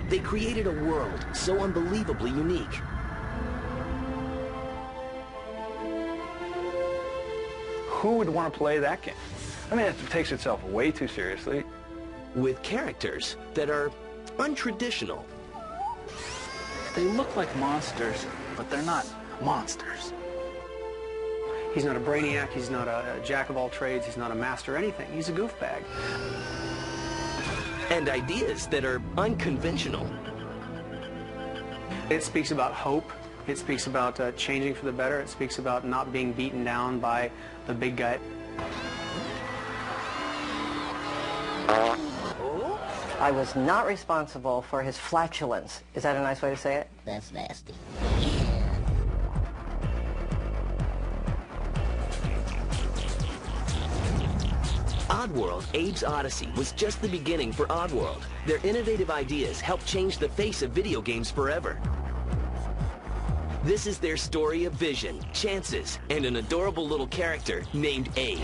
They created a world so unbelievably unique. Who would want to play that game? I mean, it takes itself way too seriously. With characters that are untraditional. They look like monsters, but they're not monsters. He's not a brainiac, he's not a jack of all trades, he's not a master of anything. He's a goofbag. And ideas that are unconventional. It speaks about hope. It speaks about changing for the better. It speaks about not being beaten down by the big guy. I was not responsible for his flatulence. Is that a nice way to say it? That's nasty. Oddworld, Abe's Odyssey was just the beginning for Oddworld. Their innovative ideas helped change the face of video games forever. This is their story of vision, chances, and an adorable little character named Abe.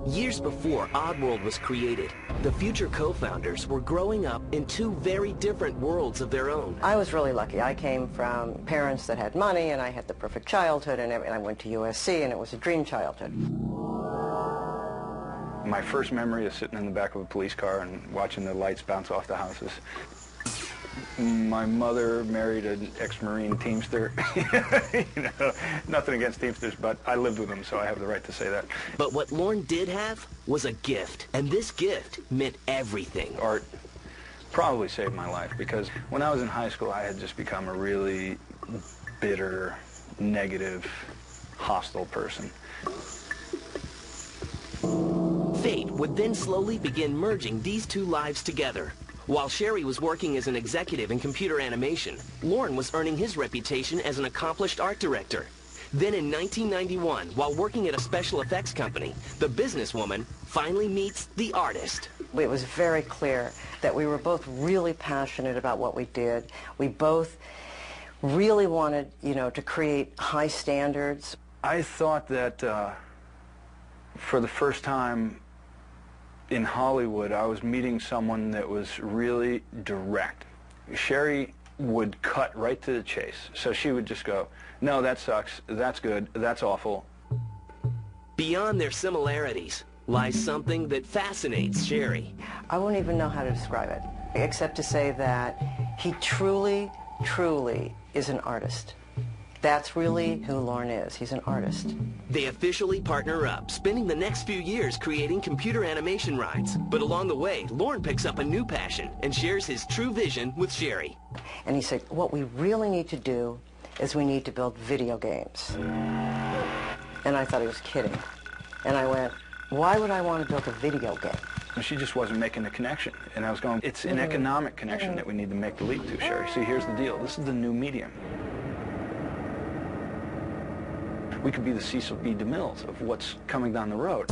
Years before Oddworld was created, the future co-founders were growing up in two very different worlds of their own. I was really lucky. I came from parents that had money, and I had the perfect childhood, and I went to USC, and it was a dream childhood. My first memory is sitting in the back of a police car and watching the lights bounce off the houses. My mother married an ex-Marine Teamster. You know, nothing against Teamsters, but I lived with them, so I have the right to say that. But what Lorne did have was a gift, and this gift meant everything. Art probably saved my life, because when I was in high school, I had just become a really bitter, negative, hostile person. Fate would then slowly begin merging these two lives together. While Sherry was working as an executive in computer animation, Lorne was earning his reputation as an accomplished art director. Then in 1991, while working at a special effects company, the businesswoman finally meets the artist. It was very clear that we were both really passionate about what we did. We both really wanted, to create high standards. I thought that for the first time in Hollywood, I was meeting someone that was really direct. Sherry would cut right to the chase. So she would just go, no, that sucks, that's good, that's awful. Beyond their similarities lies something that fascinates Sherry. I won't even know how to describe it, except to say that he truly, truly is an artist. That's really who Lorne is. He's an artist. They officially partner up, spending the next few years creating computer animation rides. But along the way, Lorne picks up a new passion and shares his true vision with Sherry. And he said, what we really need to do is we need to build video games. And I thought he was kidding. And I went, why would I want to build a video game? And she just wasn't making the connection. And I was going, it's an economic connection that we need to make the leap to, Sherry. See, here's the deal. This is the new medium. We could be the Cecil B. DeMille's of what's coming down the road.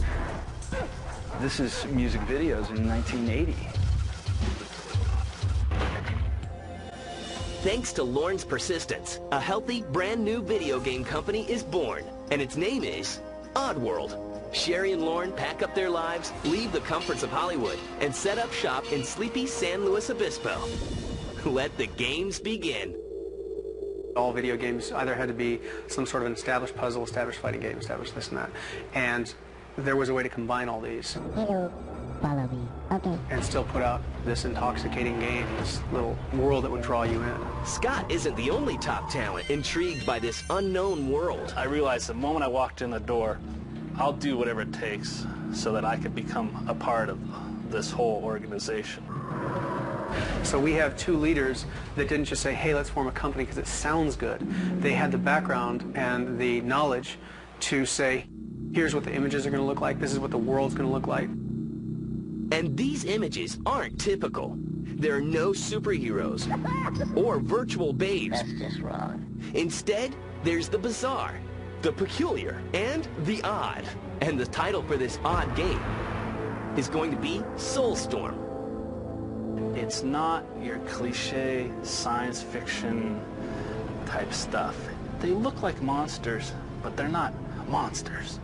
This is music videos in 1980. Thanks to Lorne's persistence, a healthy, brand new video game company is born, and its name is Oddworld. Sherry and Lorne pack up their lives, leave the comforts of Hollywood, and set up shop in sleepy San Luis Obispo. Let the games begin. All video games either had to be some sort of an established puzzle, established fighting game, established this and that. And there was a way to combine all these. Hello, follow me. Okay. And still put out this intoxicating game, this little world that would draw you in. Scott isn't the only top talent intrigued by this unknown world. I realized the moment I walked in the door, I'll do whatever it takes so that I can become a part of this whole organization. So we have two leaders that didn't just say, hey, let's form a company because it sounds good. They had the background and the knowledge to say, here's what the images are going to look like, this is what the world's going to look like. And these images aren't typical. There are no superheroes or virtual babes. That's just wrong. Instead, there's the bizarre, the peculiar, and the odd. And the title for this odd game, is going to be Soulstorm. It's not your cliche science fiction type stuff. They look like monsters, but they're not monsters.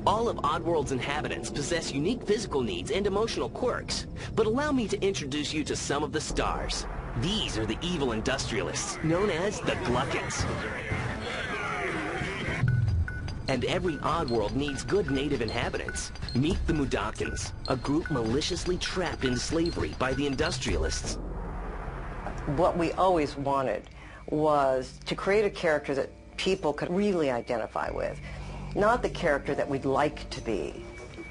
All of Oddworld's inhabitants possess unique physical needs and emotional quirks, but allow me to introduce you to some of the stars. These are the evil industrialists, known as the Gluttons. And every Oddworld needs good native inhabitants. Meet the Mudokons, a group maliciously trapped in slavery by the industrialists. What we always wanted was to create a character that people could really identify with. Not the character that we'd like to be,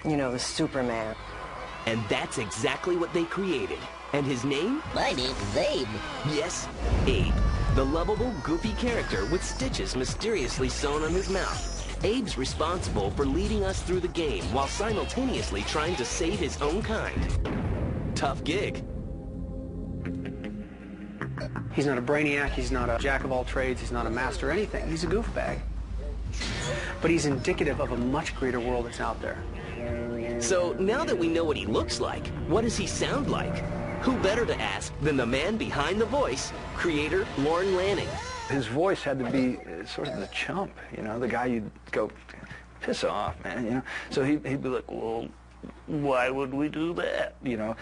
you know, the Superman. And that's exactly what they created. And his name? My name is Abe. Yes, Abe. The lovable, goofy character with stitches mysteriously sewn on his mouth. Abe's responsible for leading us through the game while simultaneously trying to save his own kind. Tough gig. He's not a brainiac, he's not a jack of all trades, he's not a master of anything. He's a goofbag. But he's indicative of a much greater world that's out there. So now that we know what he looks like, what does he sound like? Who better to ask than the man behind the voice, creator Lorne Lanning. His voice had to be sort of the chump, you know, the guy you'd go, piss off, man, you know. So he'd be like, well, why would we do that, you know?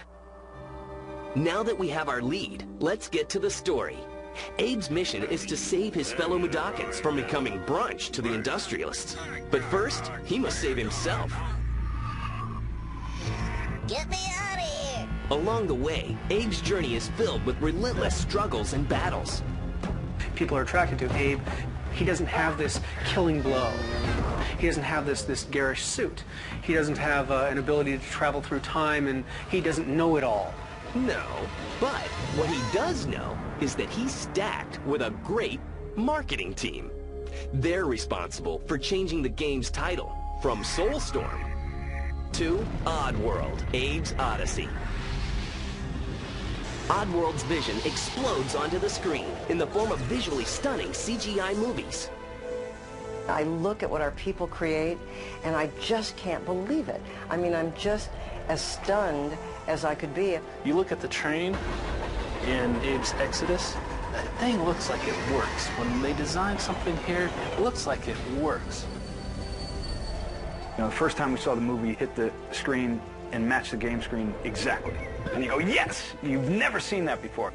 Now that we have our lead, let's get to the story. Abe's mission is to save his fellow Mudokons from becoming brunch to the industrialists. But first, he must save himself. Get me out of here! Along the way, Abe's journey is filled with relentless struggles and battles. People are attracted to Abe. He doesn't have this killing blow. He doesn't have this garish suit. He doesn't have an ability to travel through time, and he doesn't know it all. No, but what he does know is that he's stacked with a great marketing team. They're responsible for changing the game's title from Soulstorm to Oddworld, Abe's Odyssey. Oddworld's vision explodes onto the screen in the form of visually stunning CGI movies. I look at what our people create, and I just can't believe it. I mean, I'm just as stunned as I could be. You look at the train in Abe's Exodus, that thing looks like it works. When they design something here, it looks like it works. You know, the first time we saw the movie hit the screen and match the game screen exactly. And you go, yes! You've never seen that before.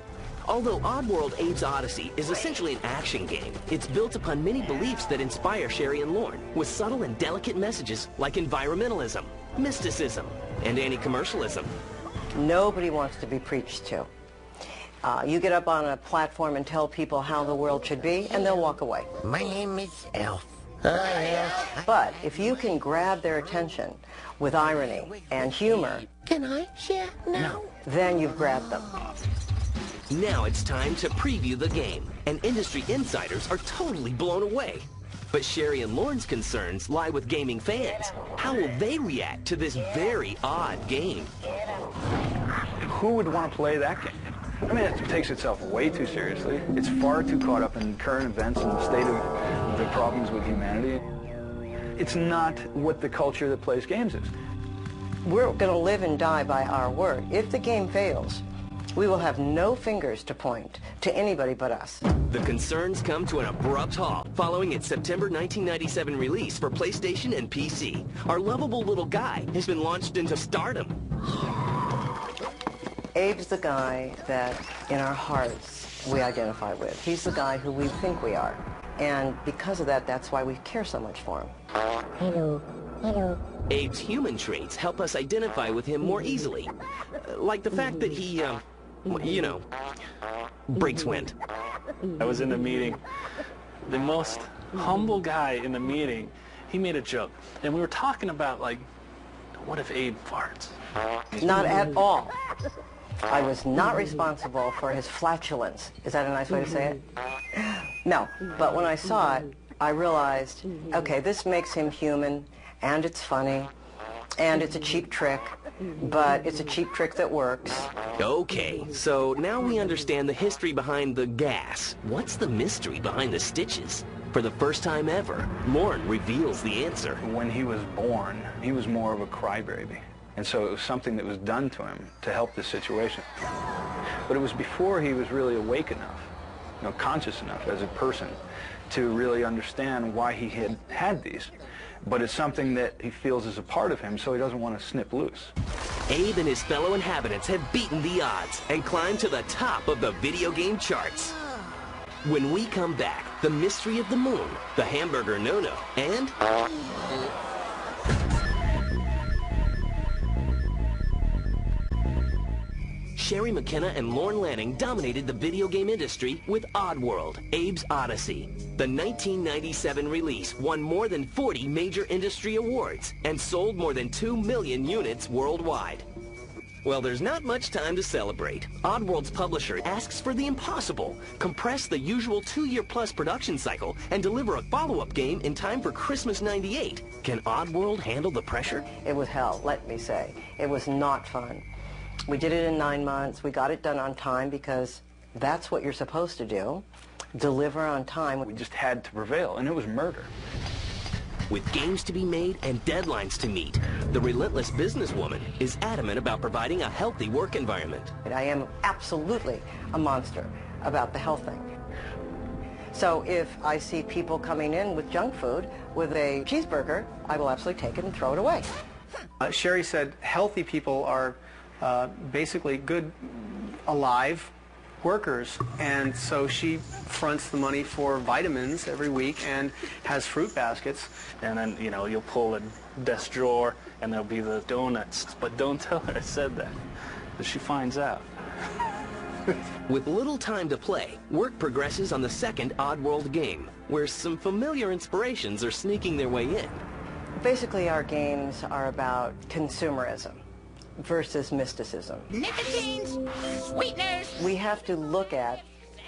Although Oddworld Abe's Odyssey is essentially an action game, it's built upon many beliefs that inspire Sherry and Lorne, with subtle and delicate messages like environmentalism, mysticism, and anti-commercialism. Nobody wants to be preached to. You get up on a platform and tell people how the world should be, and they'll walk away. My name is Elf. But if you can grab their attention with irony and humor, Can I share now? then you've grabbed them. Now it's time to preview the game, and industry insiders are totally blown away. But Sherry and Lorne's concerns lie with gaming fans. How will they react to this very odd game? Who would want to play that game? I mean, it takes itself way too seriously. It's far too caught up in current events and the state of the problems with humanity. It's not what the culture that plays games is. We're going to live and die by our word. If the game fails, we will have no fingers to point to anybody but us. The concerns come to an abrupt halt following its September 1997 release for PlayStation and PC. Our lovable little guy has been launched into stardom. Abe's the guy that, in our hearts, we identify with. He's the guy who we think we are. And because of that, that's why we care so much for him. Hello. Hello. Abe's human traits help us identify with him more easily. Like the fact that he, you know, breaks wind. I was in a meeting. The most humble guy in the meeting, he made a joke. And we were talking about, like, what if Abe farts? Not at all. I was not responsible for his flatulence. Is that a nice way to say it? No, but when I saw it, I realized, okay, this makes him human, and it's funny, and it's a cheap trick, but it's a cheap trick that works. Okay, so now we understand the history behind the gas. What's the mystery behind the stitches? For the first time ever, Lorne reveals the answer. When he was born, he was more of a crybaby. And so it was something that was done to him to help this situation. But it was before he was really awake enough, conscious enough as a person to really understand why he had these. But it's something that he feels is a part of him, so he doesn't want to snip loose. Abe and his fellow inhabitants have beaten the odds and climbed to the top of the video game charts. When we come back, the mystery of the moon, the hamburger no-no, and... Sherry McKenna and Lorne Lanning dominated the video game industry with Oddworld, Abe's Odyssey. The 1997 release won more than 40 major industry awards and sold more than 2 million units worldwide. Well, there's not much time to celebrate. Oddworld's publisher asks for the impossible. Compress the usual 2-year-plus production cycle and deliver a follow-up game in time for Christmas '98. Can Oddworld handle the pressure? It was hell, let me say. It was not fun. We did it in 9 months. We got it done on time because that's what you're supposed to do. Deliver on time. We just had to prevail, and it was murder. With games to be made and deadlines to meet, the relentless businesswoman is adamant about providing a healthy work environment. I am absolutely a monster about the health thing. So if I see people coming in with junk food, with a cheeseburger, I will absolutely take it and throw it away. Sherry said healthy people are basically good, alive workers, and so she fronts the money for vitamins every week and has fruit baskets. And then, you'll pull a desk drawer and there'll be the donuts. But don't tell her I said that, because she finds out. With little time to play, work progresses on the second Oddworld game, where some familiar inspirations are sneaking their way in. Basically, our games are about consumerism versus mysticism. Nicotines, sweeteners. We have to look at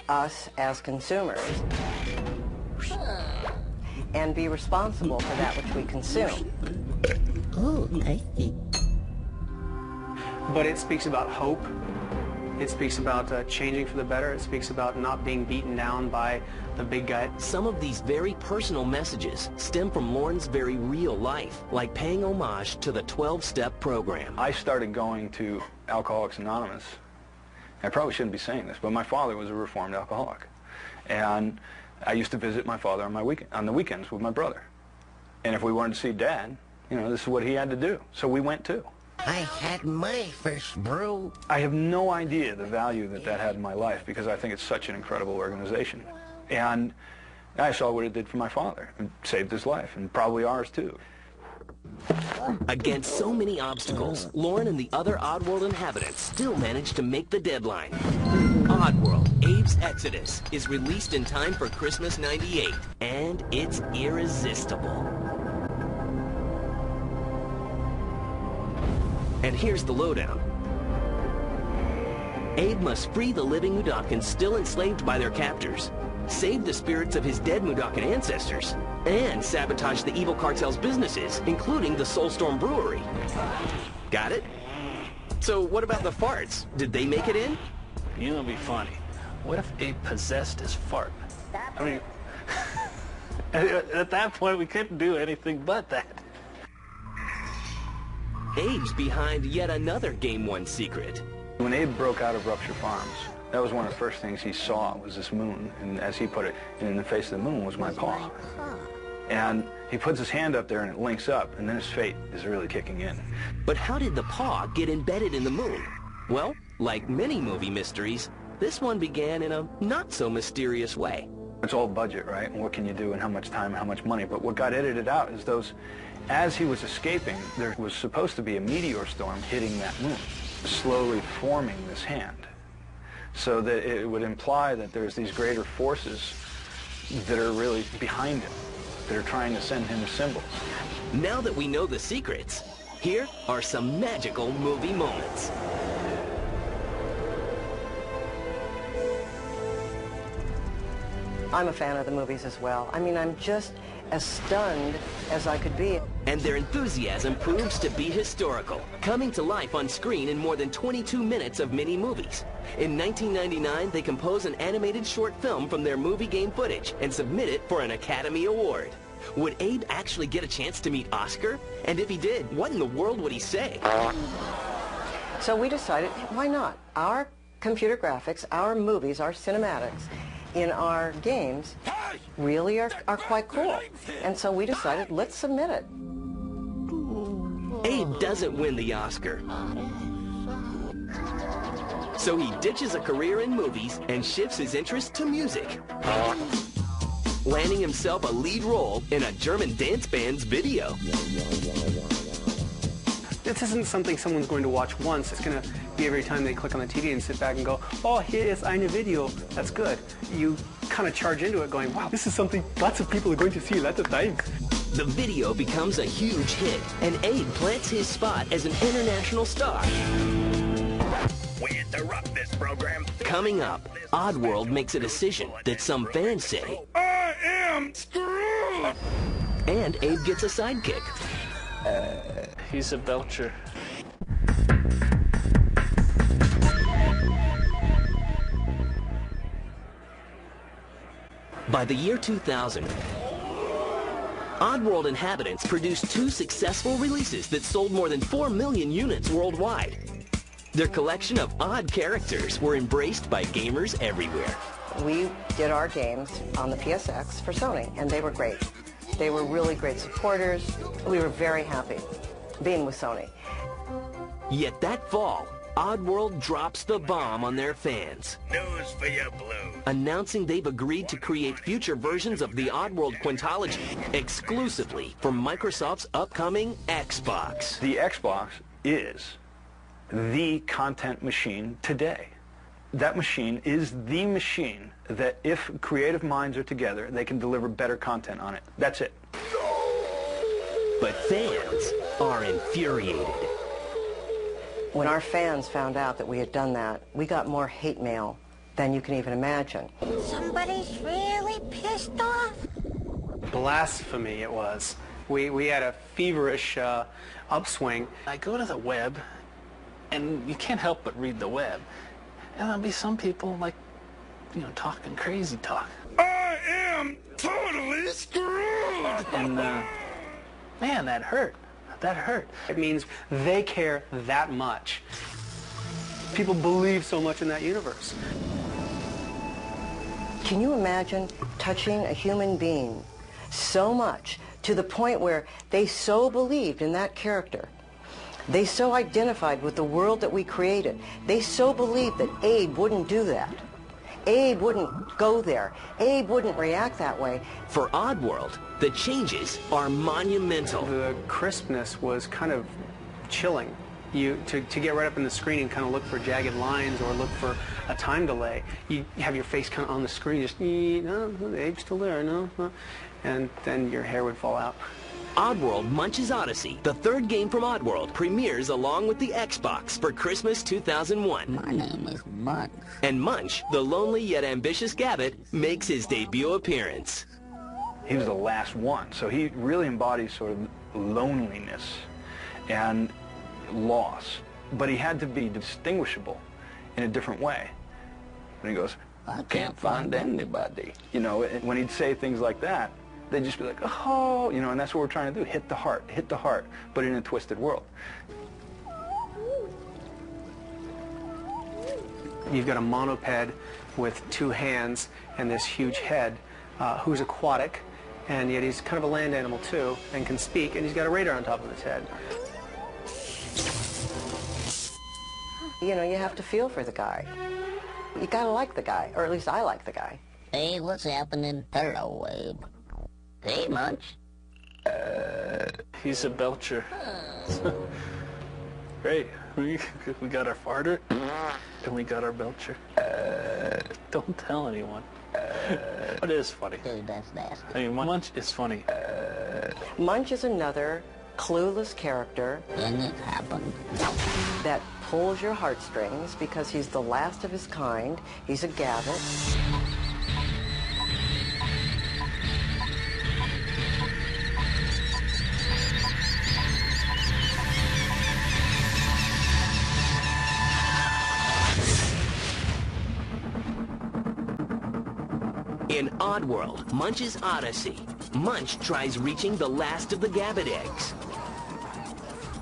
us as consumers and be responsible for that which we consume. Oh, I see. But it speaks about hope. It speaks about changing for the better. It speaks about not being beaten down by the big guy. Some of these very personal messages stem from Lorne's very real life, like paying homage to the 12-step program. I started going to Alcoholics Anonymous. I probably shouldn't be saying this, but my father was a reformed alcoholic. And I used to visit my father on the weekends with my brother. And if we wanted to see Dad, this is what he had to do. So we went too. I had my first brew. I have no idea the value that had in my life, because I think it's such an incredible organization. And I saw what it did for my father. It saved his life, and probably ours too. Against so many obstacles, Lorne and the other Oddworld inhabitants still managed to make the deadline. Oddworld, Abe's Exodus, is released in time for Christmas '98, and it's irresistible. And here's the lowdown. Abe must free the living Mudokons still enslaved by their captors, save the spirits of his dead Mudokon ancestors, and sabotage the evil cartel's businesses, including the Soulstorm Brewery. Got it? So what about the farts? Did they make it in? It'd be funny. What if Abe possessed his fart? I mean, at that point, we couldn't do anything but that. Abe's behind yet another Game 1 secret. When Abe broke out of Rupture Farms, that was one of the first things he saw was this moon. And as he put it, in the face of the moon was my paw. And he puts his hand up there and it links up, and then his fate is really kicking in. But how did the paw get embedded in the moon? Well, like many movie mysteries, this one began in a not-so-mysterious way. It's all budget, right? And what can you do and how much time and how much money? But what got edited out is as he was escaping, there was supposed to be a meteor storm hitting that moon, slowly forming this hand, so that it would imply that there's these greater forces that are really behind him, that are trying to send him symbols. Now that we know the secrets, here are some magical movie moments. I'm a fan of the movies as well. I mean, I'm just as stunned as I could be. And their enthusiasm proves to be historical, coming to life on screen in more than 22 minutes of mini-movies. In 1999, they compose an animated short film from their movie game footage and submit it for an Academy Award. Would Abe actually get a chance to meet Oscar? And if he did, what in the world would he say? So we decided, why not? Our computer graphics, our movies, our cinematics in our games really are quite cool. And so we decided, let's submit it. Abe doesn't win the Oscar. So he ditches a career in movies and shifts his interest to music, landing himself a lead role in a German dance band's video. This isn't something someone's going to watch once. It's going to be every time they click on the TV and sit back and go, oh, here is eine Video. That's good. You kind of charge into it going, wow, this is something lots of people are going to see lots of times. The video becomes a huge hit, and Abe plants his spot as an international star. We interrupt this program. Coming up, Oddworld makes a decision that some fans say, I am screwed! and Abe gets a sidekick. He's a belcher. By the year 2000, Oddworld Inhabitants produced 2 successful releases that sold more than 4 million units worldwide. Their collection of odd characters were embraced by gamers everywhere. We did our games on the PSX for Sony, and they were great. They were really great supporters. We were very happy being with Sony. Yet that fall, Oddworld drops the bomb on their fans, News for you, Blue. announcing they've agreed to create future versions of the Oddworld Quintology exclusively for Microsoft's upcoming Xbox. The Xbox is the content machine today. That machine is the machine that if creative minds are together, they can deliver better content on it. That's it. But fans are infuriated. When our fans found out that we had done that, we got more hate mail than you can even imagine. Somebody's really pissed off. Blasphemy it was. We had a feverish upswing. I go to the web, and you can't help but read the web. And there'll be some people, like, you know, talking crazy talk. I am totally screwed! And, man, that hurt. That hurt. It means they care that much. People believe so much in that universe. Can you imagine touching a human being so much to the point where they so believed in that character? They so identified with the world that we created. They so believed that Abe wouldn't do that. Abe wouldn't go there. Abe wouldn't react that way. For Oddworld, the changes are monumental. The crispness was kind of chilling. To get right up in the screen and kind of look for jagged lines or look for a time delay, you have your face kind of on the screen, just, no, Abe's still there, no, and then your hair would fall out. Oddworld Munch's Odyssey, the 3rd game from Oddworld, premieres along with the Xbox for Christmas 2001. My name is Munch. And Munch, the lonely yet ambitious Gabbit, makes his debut appearance. He was the last one, so he really embodies sort of loneliness and loss. But he had to be distinguishable in a different way. And he goes, I can't find anybody. you know, and when he'd say things like that, they'd just be like, oh, you know, and that's what we're trying to do, hit the heart, but in a twisted world. You've got a monoped with 2 hands and this huge head who's aquatic, and yet he's kind of a land animal too, and can speak, and he's got a radar on top of his head. You know, you have to feel for the guy. You gotta like the guy, or at least I like the guy. Hey, what's happening? Hello, Abe. Hey, Munch. He's a belcher. Great. We got our farter, and we got our belcher. Don't tell anyone. It is funny. Dude, that's nasty. I mean, Munch is funny. Munch is another clueless character Then it happened. that pulls your heartstrings because he's the last of his kind. He's a Gabbit. In Oddworld, Munch's Odyssey, Munch tries reaching the last of the Gabbit eggs,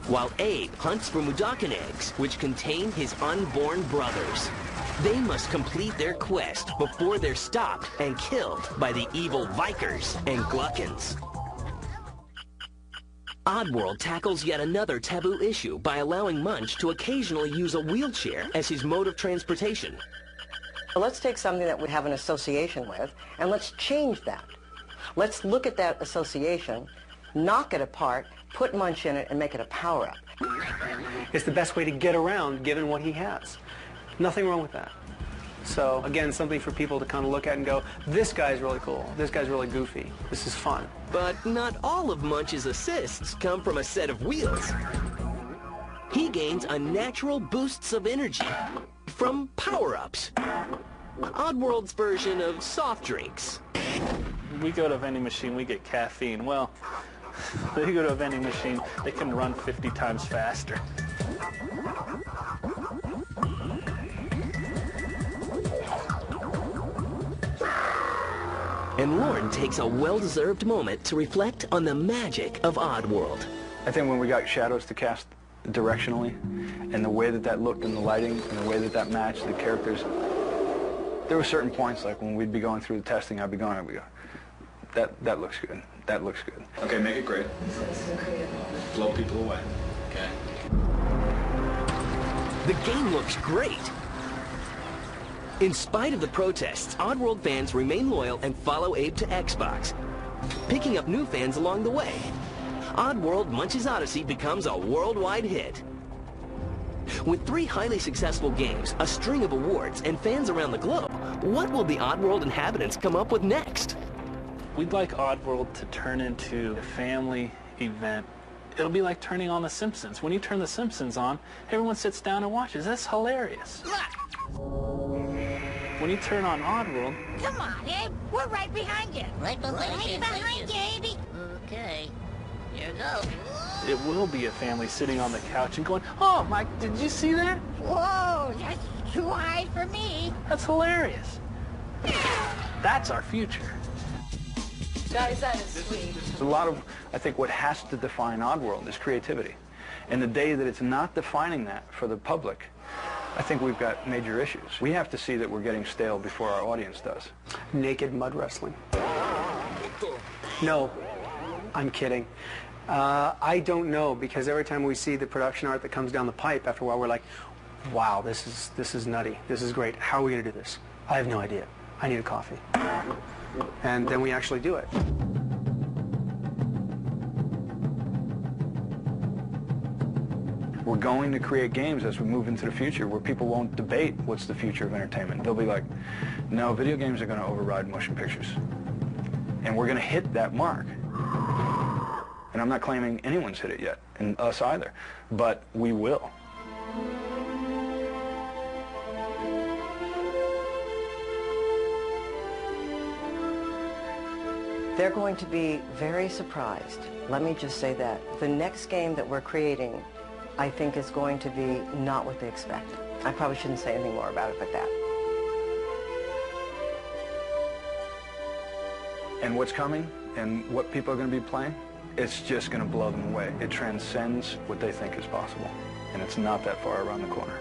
while Abe hunts for Mudakan eggs, which contain his unborn brothers. They must complete their quest before they're stopped and killed by the evil Vikers and Gluttons. Oddworld tackles yet another taboo issue by allowing Munch to occasionally use a wheelchair as his mode of transportation. Let's take something that we have an association with, and let's change that. Let's look at that association, knock it apart, put Munch in it, and make it a power-up. It's the best way to get around given what he has. Nothing wrong with that. So again, something for people to kind of look at and go, this guy's really cool, this guy's really goofy, this is fun. But not all of Munch's assists come from a set of wheels. He gains unnatural boosts of energy from power-ups. Oddworld's version of soft drinks. We go to a vending machine, we get caffeine. Well, they go to a vending machine, they can run 50 times faster. And Lorne takes a well-deserved moment to reflect on the magic of Oddworld. I think when we got shadows to cast directionally, and the way that that looked in the lighting, and the way that that matched the characters, there were certain points, like when we'd be going through the testing, I'd be going, that looks good, that looks good. Okay, make it great. Blow people away. Okay. The game looks great. In spite of the protests, Oddworld fans remain loyal and follow Abe to Xbox, picking up new fans along the way. Oddworld Munch's Odyssey becomes a worldwide hit. With 3 highly successful games, a string of awards, and fans around the globe, what will the Oddworld Inhabitants come up with next? We'd like Oddworld to turn into a family event. It'll be like turning on The Simpsons. When you turn The Simpsons on, everyone sits down and watches. That's hilarious. When you turn on Oddworld... Come on, Abe. We're right behind you. Right behind you. Right behind you, Abe. Okay. Here goes. It will be a family sitting on the couch and going, oh, Mike, did you see that? Whoa, that's too high for me. That's hilarious. That's our future. Guys, that is sweet. A lot of, I think, what has to define Oddworld is creativity. And the day that it's not defining that for the public, I think we've got major issues. We have to see that we're getting stale before our audience does. Naked mud wrestling. No, I'm kidding. I don't know, because every time we see the production art that comes down the pipe, after a while we're like, wow, this is nutty. This is great. How are we going to do this? I have no idea. I need a coffee. And then we actually do it. We're going to create games as we move into the future where people won't debate what's the future of entertainment. They'll be like, no, video games are going to override motion pictures. And we're going to hit that mark. And I'm not claiming anyone's hit it yet, and us either, but we will. They're going to be very surprised. Let me just say that. The next game that we're creating, I think, is going to be not what they expect. I probably shouldn't say anything more about it but that. And what's coming and what people are going to be playing, it's just going to blow them away. It transcends what they think is possible, and it's not that far around the corner.